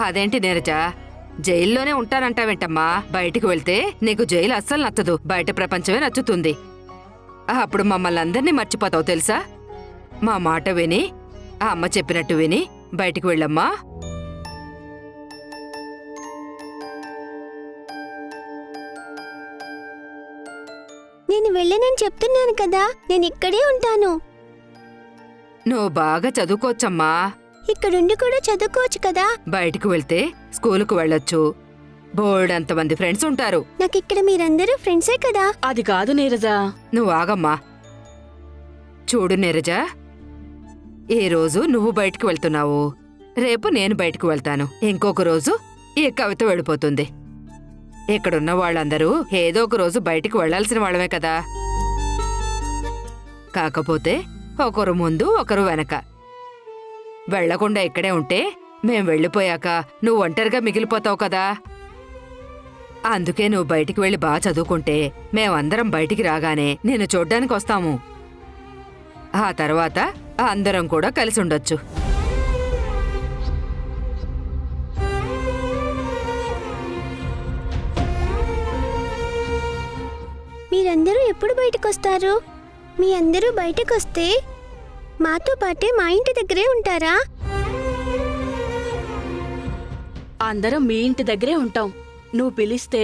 అదేంటి నీరజ, జైల్లోనే ఉంటానంటావేంటమ్మా? బయటికి వెళ్తే నీకు జైలు అస్సలు నచ్చదు, బయట ప్రపంచమే నచ్చుతుంది. అప్పుడు మమ్మల్ని అందరినీ మర్చిపోతావు తెలుసా? మా మాట విని, ఆ అమ్మ చెప్పినట్టు విని బయటికి వెళ్ళమ్మా. నేను వెళ్ళనని చెప్తున్నాను కదా, నేను ఇక్కడే ఉంటాను. నువ్వు బాగా చదువుకోవచ్చమ్మా. ఇక్కడుండి కూడా చదువుకోవచ్చు కదా. బయటికి వెళ్తే స్కూలుకు వెళ్ళొచ్చు, బోర్డంతమంది ఫ్రెండ్స్ ఉంటారు. నాకిక్కడ మీరందరూ ఫ్రెండ్సే కదా. అది కాదు నీరజా. నువ్వు ఆగమ్మా. చూడు నీరజ, ఈ రోజు నువ్వు బయటికి వెళ్తున్నావు, రేపు నేను బయటికి వెళ్తాను, ఇంకొక రోజు ఈ కవిత వెళ్ళిపోతుంది. ఇక్కడున్న వాళ్ళందరూ ఏదో ఒక రోజు బయటికి వెళ్లాల్సిన వాళ్ళమే కదా. కాకపోతే ఒకరు ముందు ఒకరు వెనక. వెళ్లకుండా ఇక్కడే ఉంటే మేం వెళ్ళిపోయాక నువ్వు ఒంటరిగా మిగిలిపోతావు కదా. అందుకే నువ్వు బయటికి వెళ్ళి బాగా చదువుకుంటే మేమందరం బయటికి రాగానే నిన్ను చూడ్డానికి వస్తాము. ఆ తర్వాత అందరం కూడా కలిసి ఉండొచ్చు. మీరందరూ ఎప్పుడు బయటకొస్తారు? మీ అందరూ బయటకొస్తే మాతో పాటే మా ఇంటి దగ్గరే ఉంటారా? అందరం మీ ఇంటి దగ్గరే ఉంటాం. నువ్వు పిలిస్తే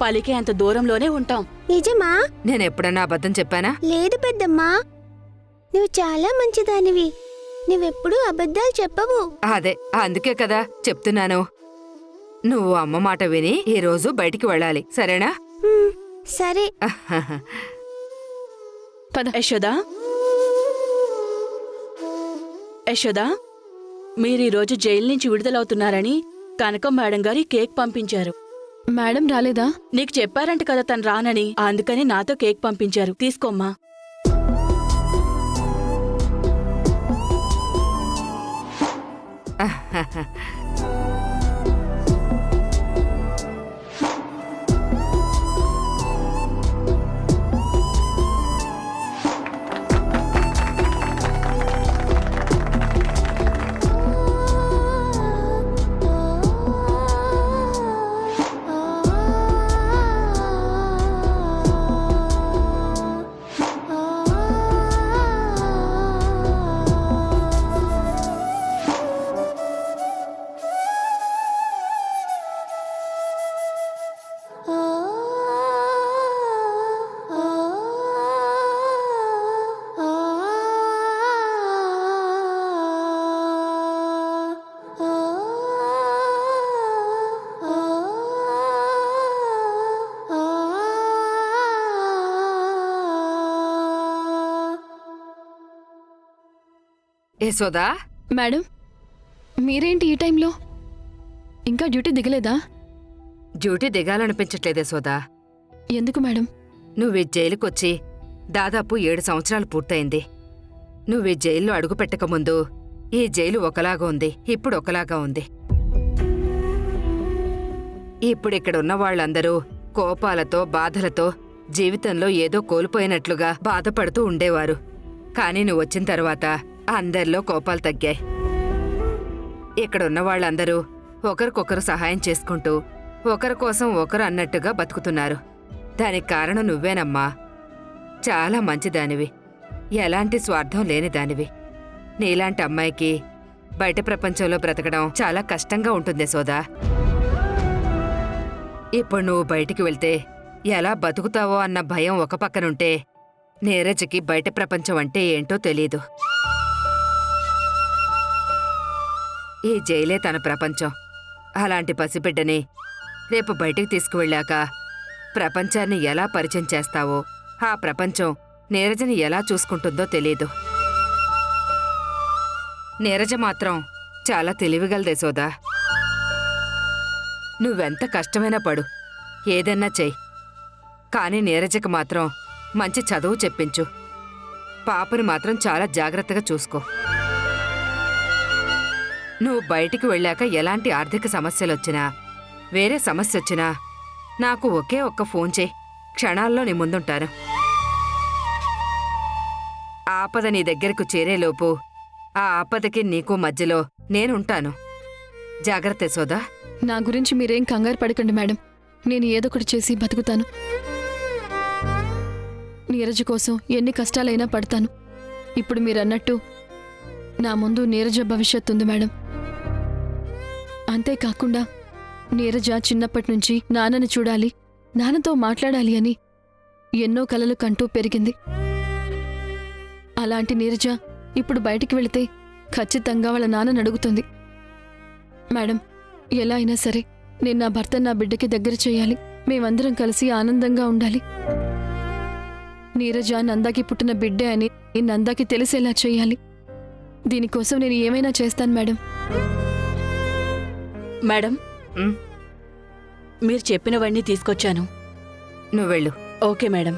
పలికే అంత దూరంలోనే ఉంటాం. నిజమా? నేనెప్పుడన్నా అబద్ధం చెప్పానా? లేదు పెద్దమ్మా, నువ్వు చాలా మంచిదానివి. నువ్వెప్పుడూ అబద్ధాలు చెప్పవు. అదే అందుకే కదా చెప్తున్నాను. నువ్వు అమ్మ మాట విని ఈ రోజు బయటికి వెళ్ళాలి, సరేనా? సరే. యశోదా, యశోదా, మీరీరోజు జైలు నుంచి విడుదలవుతున్నారని కనకం మేడం గారి కేక్ పంపించారు. మేడం రాలేదా? నీకు చెప్పారంట కదా తను రానని, అందుకని నాతో కేక్ పంపించారు. తీసుకోమ్మా. యశోదా, మేడం, మీరేంటి ఈ టైంలో? ఇంకా డ్యూటీ దిగలేదా? డ్యూటీ దిగాలనిపించట్లేదు యశోదా. ఎందుకు మేడం? నువ్వీ జైలుకొచ్చి దాదాపు 7 సంవత్సరాలు పూర్తయింది. నువ్వీ జైల్లో అడుగుపెట్టకముందు ఈ జైలు ఒకలాగా ఉంది, ఇప్పుడు ఒకలాగా ఉంది. ఇప్పుడిక్కడున్న వాళ్ళందరూ కోపాలతో బాధలతో జీవితంలో ఏదో కోల్పోయినట్లుగా బాధపడుతూ ఉండేవారు. కాని నువ్వు వచ్చిన తర్వాత అందరిలో కోపాలు తగ్గాయి. ఇక్కడున్న వాళ్ళందరూ ఒకరికొకరు సహాయం చేసుకుంటూ ఒకరి కోసం ఒకరు అన్నట్టుగా బతుకుతున్నారు. దానికి కారణం నువ్వేనమ్మా. చాలా మంచిదానివి, ఎలాంటి స్వార్థం లేనిదానివి. నీలాంటి అమ్మాయికి బయట ప్రపంచంలో బ్రతకడం చాలా కష్టంగా ఉంటుంది సోదా. ఇప్పుడు నువ్వు బయటికి వెళ్తే ఎలా బతుకుతావో అన్న భయం ఒక పక్కనుంటే, నీరజ్కి బయట ప్రపంచం అంటే ఏంటో తెలీదు. ఈ జైలే తన ప్రపంచం. అలాంటి పసిబిడ్డని రేపు బయటికి తీసుకువెళ్ళాక ప్రపంచాన్ని ఎలా పరిచయం చేస్తావో, ఆ ప్రపంచం నీరజని ఎలా చూసుకుంటుందో తెలీదు. నీరజ మాత్రం చాలా తెలివిగలదే సోదా. నువ్వెంత కష్టమైనా పడు, ఏదన్నా చెయ్యి, కానీ నీరజకి మాత్రం మంచి చదువు చెప్పించు. పాపని మాత్రం చాలా జాగ్రత్తగా చూసుకో. నువ్వు బయటికి వెళ్ళాక ఎలాంటి ఆర్థిక సమస్యలొచ్చినా, వేరే సమస్యొచ్చినా నాకు ఒకే ఒక్క ఫోన్ చేయి, క్షణాల్లో నీ ముందుంటాను. ఆపద నీ దగ్గరకు చేరేలోపు ఆ ఆపదకి నీకు మధ్యలో నేనుంటాను. జాగ్రత్త యశోదా. నా గురించి మీరేం కంగారు పడకండి మేడం. నేను ఏదో ఒకటి చేసి బతుకుతాను. నీరజ కోసం ఎన్ని కష్టాలైనా పడతాను. ఇప్పుడు మీరన్నట్టు నా ముందు నీరజ భవిష్యత్తు ఉంది మేడం. అంతేకాకుండా నీరజ చిన్నప్పటి నుంచి నాన్నని చూడాలి, నాన్నతో మాట్లాడాలి అని ఎన్నో కలలు కంటూ పెరిగింది. అలాంటి నీరజ ఇప్పుడు బయటికి వెళితే ఖచ్చితంగా వాళ్ళ నాన్నని అడుగుతుంది. మేడం, ఎలా అయినా సరే నేను నా భర్త నా బిడ్డకి దగ్గర చేయాలి. మేమందరం కలిసి ఆనందంగా ఉండాలి. నీరజ నందాకి పుట్టిన బిడ్డే అని నందాకి తెలిసేలా చేయాలి. దీనికోసం నేను ఏమైనా చేస్తాను మేడం. మేడం, ఉమ్, మీరు చెప్పినవన్నీ తీసుకొచ్చాను. నువ్వు వెళ్ళు. Okay madam.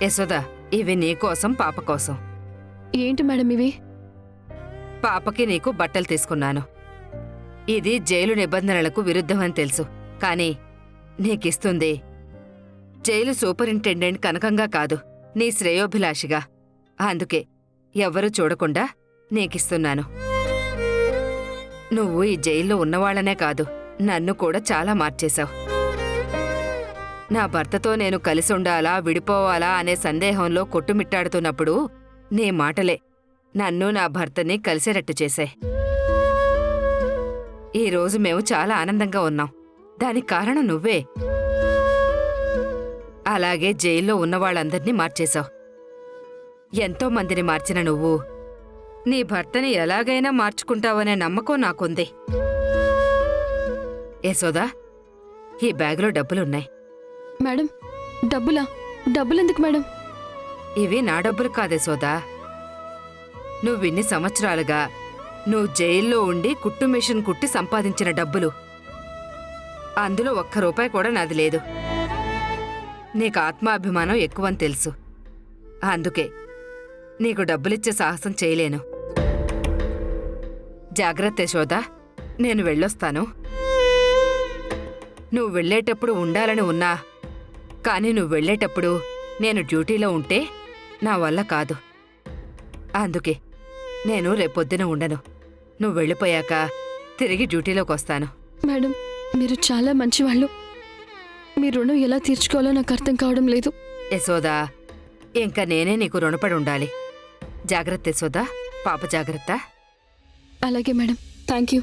యశోదా, ఇవి నీకోసం పాప కోసం. ఏంటి మేడం ఇవి? పాపకి నీకు బట్టలు తీసుకున్నాను. ఇది జైలు నిబంధనలకు విరుద్ధమని తెలుసు, కానీ నీకిస్తుంది జైలు సూపరింటెండెంట్ కనకంగా కాదు, నీ శ్రేయోభిలాషిగా. అందుకే ఎవ్వరూ చూడకుండా నీకిస్తున్నాను. నువ్వు ఈ జైల్లో ఉన్నవాళ్లనే కాదు, నన్ను కూడా చాలా మార్చేశావు. నా భర్తతో నేను కలిసి ఉండాలా విడిపోవాలా అనే సందేహంలో కొట్టుమిట్టాడుతున్నప్పుడు నీ మాటలే నన్ను నా భర్తని కలిసేటట్టు చేశాయి. ఈరోజు మేము చాలా ఆనందంగా ఉన్నాం. దానికి కారణం నువ్వే. అలాగే జైల్లో ఉన్నవాళ్ళందర్నీ మార్చేశావు. ఎంతో మందిని మార్చిన నువ్వు నీ భర్తని ఎలాగైనా మార్చుకుంటావనే నమ్మకం నాకుంది. యశోదా, ఈ బ్యాగులో డబ్బులున్నాయి. Madam, డబ్బులెందుకు madam? ఇవి నా డబ్బులు కాదే సోదా. నువ్విన్ని సంవత్సరాలుగా నువ్వు జైల్లో ఉండి కుట్టు మిషన్ కుట్టి సంపాదించిన డబ్బులు. అందులో ఒక్క రూపాయి కూడా నాది లేదు. నీకు ఆత్మాభిమానం ఎక్కువని తెలుసు. అందుకే నీకు డబ్బులిచ్చే సాహసం చేయలేను. జాగ్రత్త యశోదా, నేను వెళ్ళొస్తాను. నువ్వు వెళ్ళేటప్పుడు ఉండాలని ఉన్నా, కానీ నువ్వు వెళ్ళేటప్పుడు నేను డ్యూటీలో ఉంటే నా వల్ల కాదు. అందుకే నేను రేపొద్దున ఉండను. నువ్వు వెళ్ళిపోయాక తిరిగి డ్యూటీలోకి వస్తాను. మేడం, మీరు చాలా మంచివాళ్ళు. మీ రుణం ఎలా తీర్చుకోవాలో నాకు అర్థం కావడం లేదు. యశోదా, ఇంకా నేనే నీకు రుణపడి ఉండాలి. జాగ్రత్త యశోదా, పాప జాగ్రత్త. అలాగే మేడం, థ్యాంక్ యూ.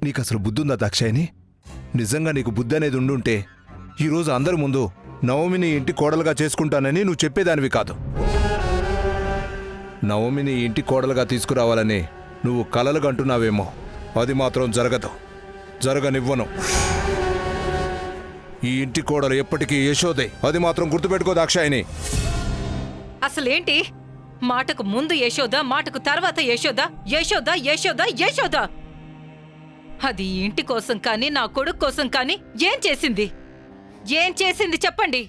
నీకసలు బుద్ధుందా దాక్షాయిని? నిజంగా నీకు బుద్ధి అనేది ఉండుంటే ఈరోజు అందరి ముందు నవమిని ఇంటి కోడలుగా చేసుకుంటానని నువ్వు చెప్పేదానివి కాదు. నవమిని ఇంటి కోడలుగా తీసుకురావాలని నువ్వు కలలు కంటున్నావేమో, అది మాత్రం జరగదు. జరగనివ్వను. ఈ ఇంటి కోడలు ఎప్పటికీ యశోదే, అది మాత్రం గుర్తుపెట్టుకో దాక్షాయిని. అసలేంటి? మాటకు ముందు యశోద, మాటకు తర్వాత యశోద, యశోద యశోద యశోద. అది ఇంటి కోసం కానీ నా కొడుకు కోసం కానీ ఏం చేసింది? ఏం చేసింది చెప్పండి.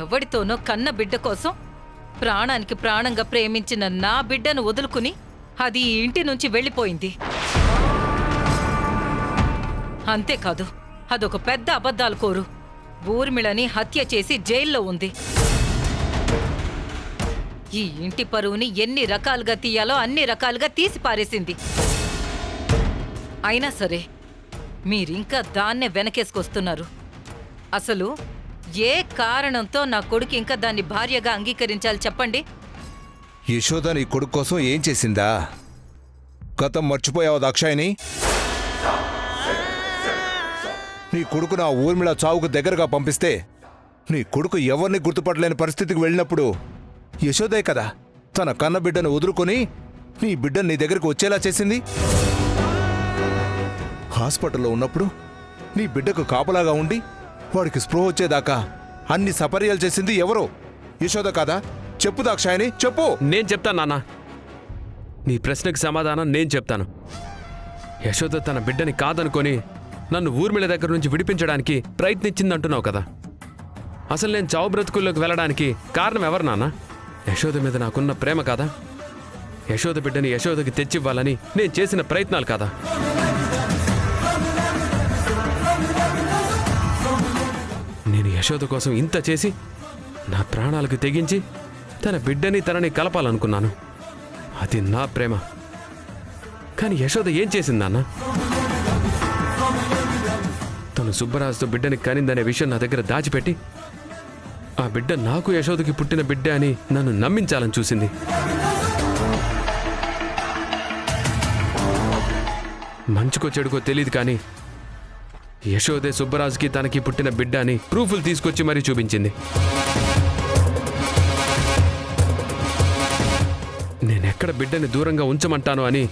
ఎవడితోనో కన్న బిడ్డ కోసం ప్రాణానికి ప్రాణంగా ప్రేమించిన నా బిడ్డను వదులుకుని అది ఈ ఇంటి నుంచి వెళ్ళిపోయింది. అంతేకాదు, అదొక పెద్ద అబద్ధాలు కోరు. ఊర్మిళని హత్య చేసి జైల్లో ఉంది. ఈ ఇంటి పరువుని ఎన్ని రకాలుగా తీయాలో అన్ని రకాలుగా తీసి పారేసింది. అయినా సరే మీరింకా దాన్నే వెనకేసుకొస్తున్నారు. అసలు ఏ కారణంతో నా కొడుకు ఇంకా దాన్ని భార్యగా అంగీకరించాలి చెప్పండి. యశోద నీ కొడుకు కోసం ఏం చేసిందా? గతం మర్చిపోయావా దాక్షాయిని? నీ కొడుకు నా ఊర్మిళ చావుకు దగ్గరగా పంపిస్తే నీ కొడుకు ఎవరిని గుర్తుపట్టలేని పరిస్థితికి వెళ్ళినప్పుడు యశోదే కదా తన కన్న బిడ్డను వదులుకొని నీ బిడ్డను నీ దగ్గరికి వచ్చేలా చేసింది. హాస్పిటల్లో ఉన్నప్పుడు నీ బిడ్డకు కాపలాగా ఉండి వాడికి స్పృహ వచ్చేదాకా అన్ని సపర్యాలు చేసింది ఎవరో? యశోద కాదా? చెప్పు దాక్షాయని, చెప్పు. నేను చెప్తాను నాన్న. నీ ప్రశ్నకు సమాధానం నేను చెప్తాను. యశోద తన బిడ్డని కాదనుకొని నన్ను ఊర్మిళ దగ్గర నుంచి విడిపించడానికి ప్రయత్నించిందంటున్నావు కదా. అసలు నేను చావు బ్రతుకుల్లోకి వెళ్ళడానికి కారణం ఎవరు నాన్న? యశోద మీద నాకున్న ప్రేమ కాదా? యశోద బిడ్డని యశోదకి తెచ్చివ్వాలని నేను చేసిన ప్రయత్నాలు కాదా? నేను యశోద కోసం ఇంత చేసి నా ప్రాణాలకు తెగించి తన బిడ్డని తనని కలపాలనుకున్నాను. అది నా ప్రేమ. కానీ యశోద ఏం చేసింది నాన్న? తను సుబ్బరాజుతో బిడ్డని కనిందనే విషయం నా దగ్గర దాచిపెట్టి ఆ బిడ్డ నాకు యశోదకి పుట్టిన బిడ్డ అని నన్ను నమ్మించాలని చూసింది. మంచుకో చెడుకో తెలియదు కానీ యశోదే సుబ్బరాజుకి తనకి పుట్టిన బిడ్డ అని ప్రూఫ్లు తీసుకొచ్చి మరీ చూపించింది. నేనెక్కడ బిడ్డని దూరంగా ఉంచమంటాను అని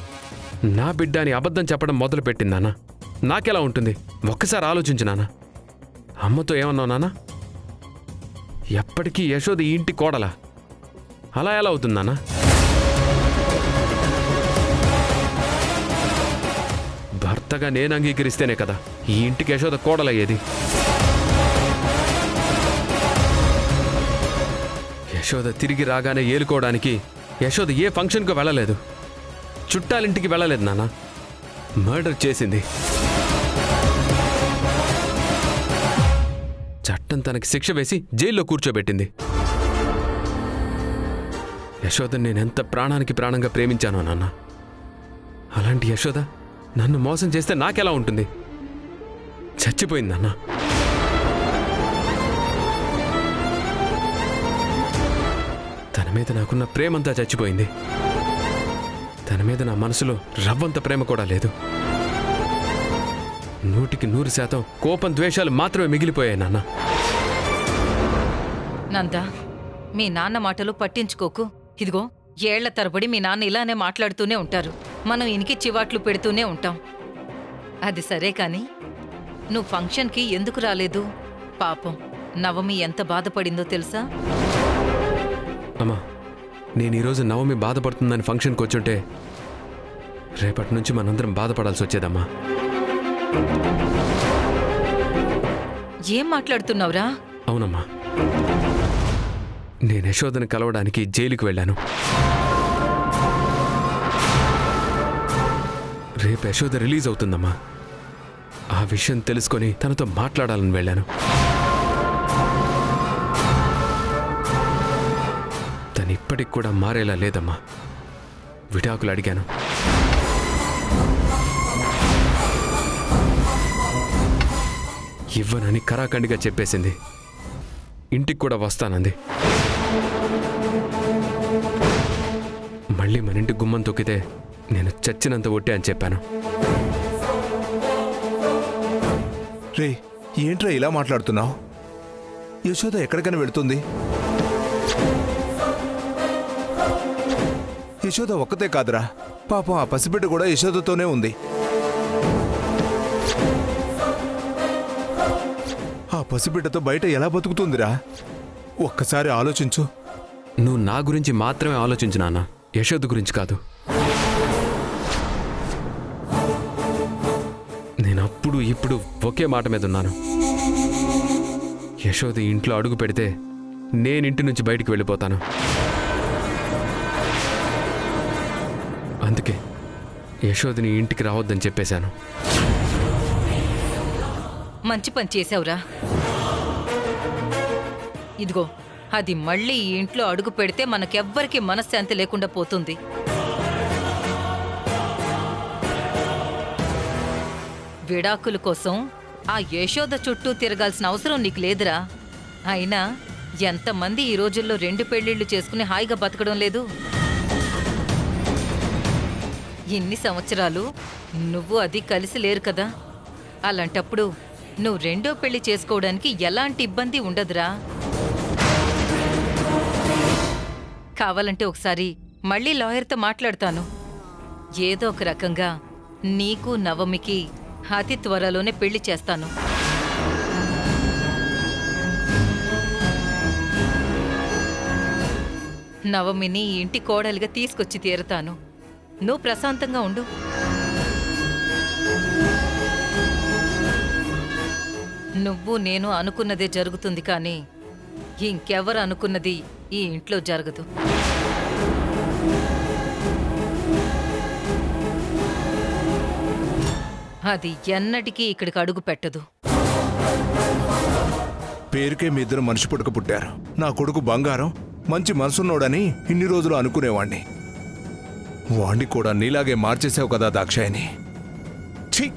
నా బిడ్డ అని అబద్ధం చెప్పడం మొదలుపెట్టింది నాన్న. నాకెలా ఉంటుంది ఒక్కసారి ఆలోచించు నాన్న. అమ్మతో ఏమన్నావు నాన్న? ఎప్పటికీ యశోద ఈ ఇంటి కోడలా? అలా ఎలా అవుతుంది నాన్న? భర్తగా నేను అంగీకరిస్తేనే కదా ఈ ఇంటికి యశోద కోడలయ్యేది. యశోద తిరిగి రాగానే ఏలుకోవడానికి యశోద ఏ ఫంక్షన్కు వెళ్ళలేదు. చుట్టాలింటికి వెళ్ళలేదు నాన్న. మర్డర్ చేసింది. చట్టం తనకి శిక్ష వేసి జైల్లో కూర్చోబెట్టింది. యశోద నేనెంత ప్రాణానికి ప్రాణంగా ప్రేమించానో నాన్న. అలాంటి యశోద నన్ను మోసం చేస్తే నాకెలా ఉంటుంది? చచ్చిపోయింది నాన్న. తన మీద నాకున్న ప్రేమంతా చచ్చిపోయింది. తన మీద నా మనసులో రవ్వంత ప్రేమ కూడా లేదు. 100% కోపం ద్వేషాలు మాత్రమే మిగిలిపోయాయి నాన్న. నందా, మీ నాన్న మాటలు పట్టించుకోకు. ఇదిగో, ఏళ్ల తరబడి మీ నాన్న ఇలానే మాట్లాడుతూనే ఉంటారు. మనం ఇనికి చివాట్లు పెడుతూనే ఉంటాం. అది సరే కాని నువ్వు ఫంక్షన్కి ఎందుకు రాలేదు? పాపం నవమి ఎంత బాధపడిందో తెలుసా? అమ్మా, నేను ఈరోజు నవమి బాధపడుతుందని ఫంక్షన్కి వచ్చుంటే రేపటి నుంచి మనందరం బాధపడాల్సి వచ్చేదమ్మా. ఏం మాట్లాడుతున్నావురా? అవునమ్మా, నేను యశోదను కలవడానికి జైలుకి వెళ్ళాను. రేపు యశోద రిలీజ్ అవుతుందమ్మా. ఆ విషయం తెలుసుకొని తనతో మాట్లాడాలని వెళ్ళాను. తను ఇప్పటికి కూడా మారేలా లేదమ్మా. విడాకులు అడిగాను. ఇవ్వనని కరాఖండిగా చెప్పేసింది. ఇంటికి కూడా వస్తానంది. మళ్ళీ మన ఇంటి గుమ్మం తొక్కితే నేను చచ్చినంత ఒట్టే అని చెప్పాను. రే, ఏంట్రా ఇలా మాట్లాడుతున్నావు? యశోద ఎక్కడికైనా వెళుతుంది. యశోద ఒక్కతే కాదురా, పాపం ఆ పసిబిడ్డ కూడా యశోదతోనే ఉంది. ఆ పసిబిడ్డతో బయట ఎలా బతుకుతుందిరా? ఒక్కసారి ఆలోచించు. నువ్వు నా గురించి మాత్రమే ఆలోచించు నాన్న, యశోద గురించి కాదు. నేను అప్పుడు ఇప్పుడు ఒకే మాట మీద ఉన్నాను. యశోద ఇంట్లో అడుగు పెడితే నేను ఇంటి నుంచి బయటికి వెళ్ళిపోతాను. అందుకే యశోదని ఇంటికి రావద్దని చెప్పేశాను. మంచి పని చేశావురా. ఇదిగో, అది మళ్ళీ ఈ ఇంట్లో అడుగు పెడితే మనకెవ్వరికీ మనశ్శాంతి లేకుండా పోతుంది. విడాకుల కోసం ఆ యశోద చుట్టూ తిరగాల్సిన అవసరం నీకు లేదురా. అయినా ఎంతమంది ఈ రోజుల్లో 2 పెళ్లిళ్లు చేసుకుని హాయిగా బతకడం లేదు? ఇన్ని సంవత్సరాలు నువ్వు అది కలిసి లేరు కదా. అలాంటప్పుడు నువ్వు 2వ పెళ్లి చేసుకోవడానికి ఎలాంటి ఇబ్బంది ఉండదురా. కావాలంటే ఒకసారి మళ్ళీ లాయర్తో మాట్లాడతాను. ఏదో ఒక రకంగా నీకు నవమికి అతి త్వరలోనే పెళ్లి చేస్తాను. నవమిని ఈ ఇంటి కోడలిగా తీసుకొచ్చి తీరుతాను. నువ్వు ప్రశాంతంగా ఉండు. నువ్వు నేను అనుకున్నదే జరుగుతుంది కానీ ఇంకెవరు అనుకున్నది ఈ ఇంట్లో జరగదు. అది ఎన్నటికీ ఇక్కడికి అడుగు పెట్టదు. పేరుకే మీ ఇద్దరు మనిషి పుట్టుక పుట్టారు. నా కొడుకు బంగారం, మంచి మనసున్నోడని ఇన్ని రోజులు అనుకునేవాణ్ణి. వాణ్ణి కూడా నీలాగే మార్చేసావు కదా దాక్షాయిని. ఛీ!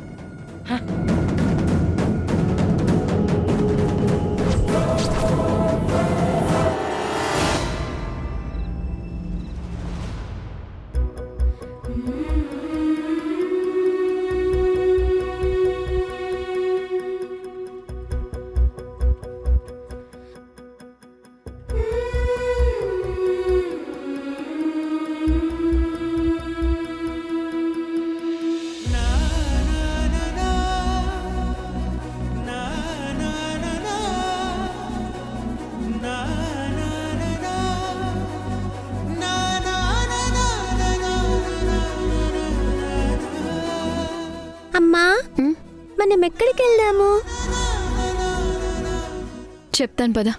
అమ్మా, మనం ఎక్కడికి వెళ్దాము? చెప్తాను పద.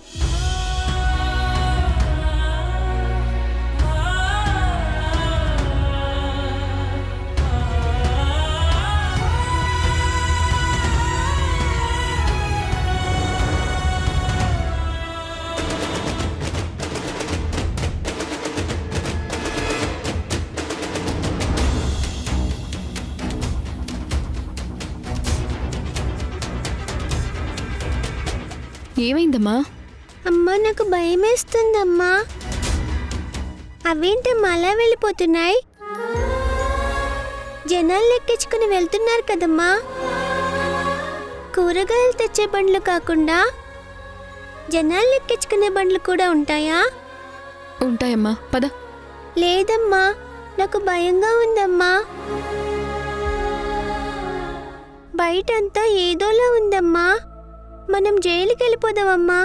ఏమైందమ్మా? అమ్మా, నాకు భయమేస్తుందమ్మా. అవేంటమ్మా అలా వెళ్ళిపోతున్నాయి? జనాలు లెక్కించుకుని వెళ్తున్నారు కదమ్మా. కూరగాయలు తెచ్చే బండ్లు కాకుండా జనాలు లెక్కించుకునే బండ్లు కూడా ఉంటాయా? ఉంటాయమ్మా, పద. లేదమ్మా, నాకు భయంగా ఉందమ్మా. బయటంతా ఏదోలా ఉందమ్మా. మనం జైలుకి వెళ్ళిపోదామమ్మా.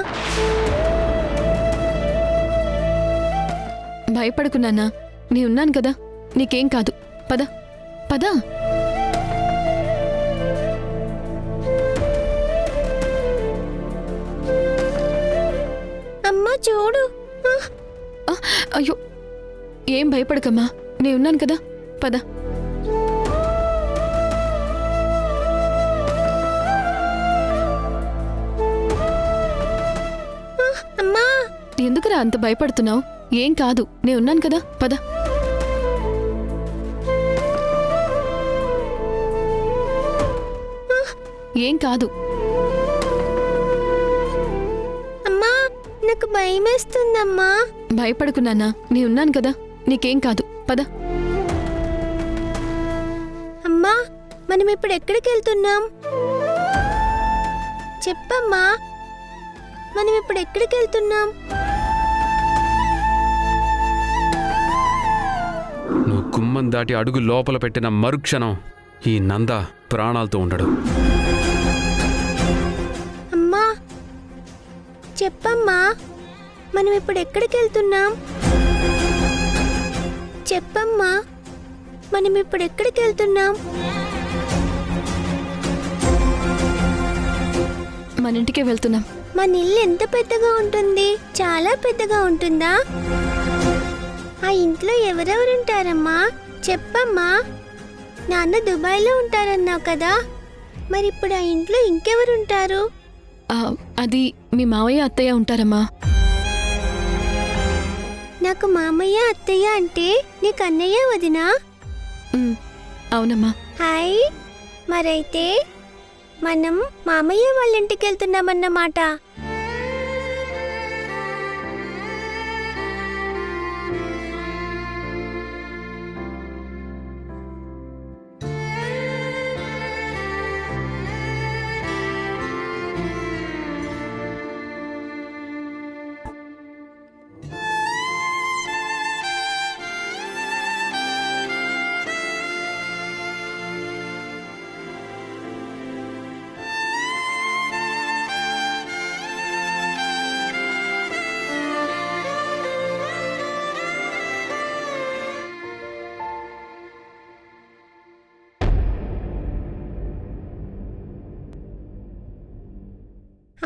భయపడకు నాన్న, నీ ఉన్నాను కదా, నీకేం కాదు. పద పద. అమ్మా చూడు. అయ్యో, ఏం భయపడకమ్మా, నీ ఉన్నాను కదా, పద. అమ్మా, ఎందుకురా అంత భయపడుతున్నావు? ఏం కాదు, నేను ఉన్నాను కదా, పద. ఏం కాదు. అమ్మా, నాకు భయమేస్తుందమ్మా. భయపడకు నాన్న, నేను ఉన్నాను కదా, నీకేం కాదు, పద. అమ్మా, మనం ఇప్పుడు ఎక్కడికి వెళ్తున్నాం? చెప్పమ్మా, మనం ఇప్పుడు ఎక్కడికి వెళ్తున్నాం? నువ్వు గుమ్మం దాటి అడుగు లోపల పెట్టిన మరుక్షణం ఈ నంద ప్రాణాలతో ఉండడు. అమ్మా, చెప్పమ్మా, మనం ఇప్పుడు ఎక్కడికి వెళ్తున్నాం? చెప్పమ్మా, మనం ఇప్పుడు ఎక్కడికి వెళ్తున్నాం? మన ఇంటికే వెళ్తున్నాం. మన ఇల్లు ఎంత పెద్దగా ఉంటుంది? చాలా పెద్దగా ఉంటుందా? ఆ ఇంట్లో ఎవరెవరుంటారమ్మా? చెప్పమ్మా. నాన్న దుబాయ్లో ఉంటారన్నావు కదా, మరి ఇప్పుడు ఆ ఇంట్లో ఇంకెవరుంటారు? అది మీ మావయ్య అత్తయ్య ఉంటారమ్మా. నాకు మామయ్య అత్తయ్య అంటే నీకు అన్నయ్య వదినా? అవునమ్మా. హాయ్, మరైతే మనం మామయ్య వాళ్ళ ఇంటికి వెళ్తున్నామన్నమాట.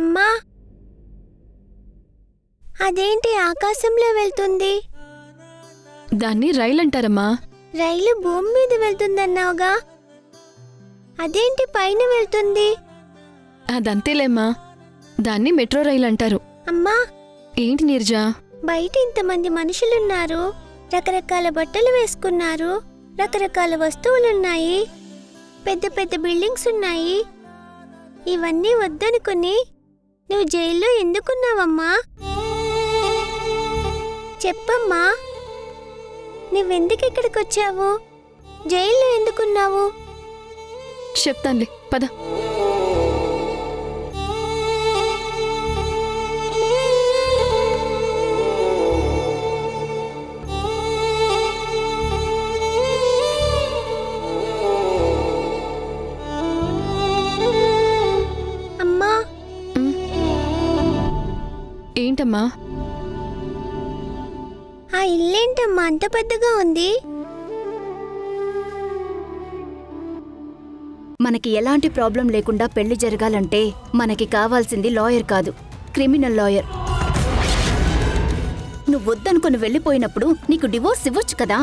అమ్మా, అదేంటి ఆకాశంలో వెళ్తుంది? దాన్ని రైలు అంటారమ్మా. రైలు భూమి మీద వెళ్తుందన్నావుగా, అదేంటి పైన వెళ్తుంది? అదంతేలేమ్మా, దాన్ని మెట్రో రైలు అంటారు. అమ్మా, ఏంటి నీర్జా? బయట ఇంతమంది మనుషులున్నారు, రకరకాల బట్టలు వేసుకున్నారు, రకరకాల వస్తువులున్నాయి, పెద్ద పెద్ద బిల్డింగ్స్ ఉన్నాయి. ఇవన్నీ వద్దనుకుని నువ్వు జైల్లో ఎందుకున్నావమ్మా? చెప్పమ్మా, నువ్వెందుకు ఇక్కడికి వచ్చావు? జైల్లో ఎందుకున్నావు? చెప్తానులే, పద. అమ్మా, ఏంటమ్మా? ఆ ఇల్లేంటమ్మా అంత పెద్దగా ఉంది? మనకి ఎలాంటి ప్రాబ్లం లేకుండా పెళ్లి జరగాలంటే మనకి కావాల్సింది లాయర్ కాదు, క్రిమినల్ లాయర్. నువ్వు వద్దనుకుని వెళ్ళిపోయినప్పుడు నీకు డివోర్స్ ఇవ్వొచ్చు కదా,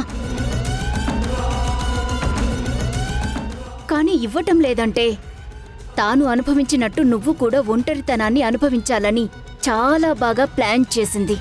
కానీ ఇవ్వటం లేదంటే తాను అనుభవించినట్టు నువ్వు కూడా ఒంటరితనాన్ని అనుభవించాలని చాలా బాగా ప్లాన్ చేసింది.